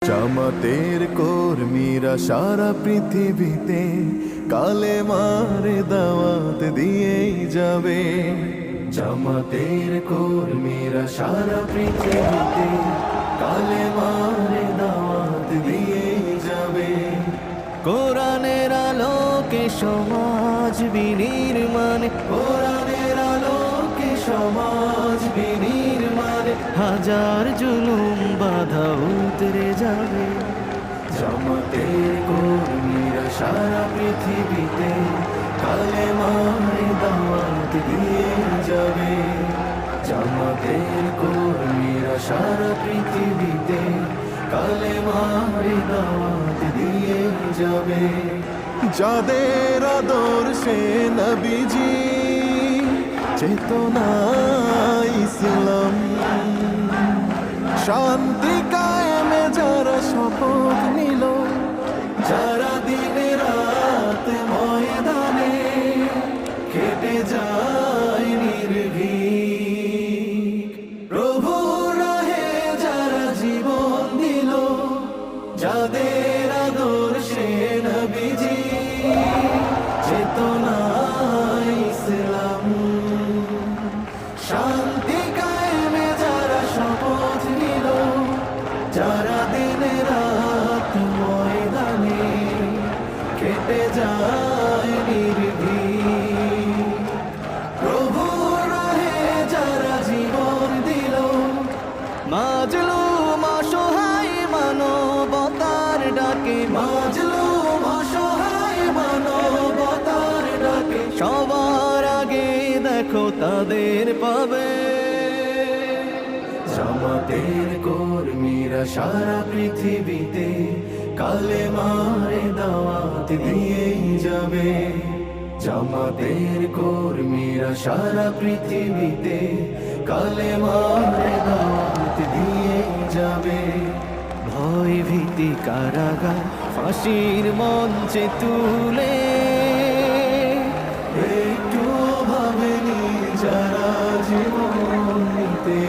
জামাতের কর্মীরা সারা পৃথিবীতে কালেমার দাওয়াত দিয়েই যাবে। জামাতের কর্মীরা সারা পৃথিবীতে কালেমার দাওয়াত দিয়েই যাবে। কোরআনের আলোকে সমাজ বিনির্মাণ, কোরআনের আলোকে সমাজ বিনির্মাণ, হাজার জুলুম বাধা উতরে যাবে। জামাতের কর্মীরা সারা পৃথিবীতে কালেমার দাওয়াত দিয়ে যাবে। জামাতের কর্মীরা সারা পৃথিবীতে কালেমার দাওয়াত দিয়ে যাবে। যাদের আদর্শে নবীজি চেতনা ইসলাম, শান্তি কায়েমে যারা শপথ নিল, যারা দিনে রাত ময়দানে কেটে যায় নির্ভীক, প্রভু রাহে যারা জীবন দিল, যাদের আদর্শে নবীজি চেতনা ইসলাম, শান্তি কায়েমে যারা শপথ নিল, যারা দিনে রাত ময়দানে কেটে যায় নির্ভীক, প্রভু রাহে যারা জীবন দিল, মাজলুম অসহায় মানবতার ডাকে, মাজলুম অসহায় মানবতার ডাকে, সবার আগে দেখো তাদের পাবে। জামাতের কর্মীরা সারা পৃথিবীতে কালেমার দাওয়াত দিয়েই যাবে। জামাতের কর্মীরা সারা পৃথিবীতে কালেমার দাওয়াত দিয়েই যাবে। ভয় ভীতি কারাগার ফাঁসির মঞ্চে তুলে একটু ভাবেনি যারা জীবন নিতে।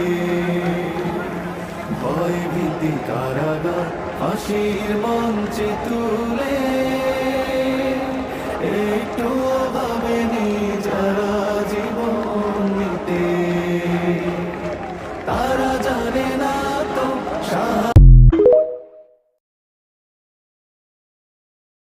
ভয় ভীতি কারাগার ফাঁসির মঞ্চে তুলে একটু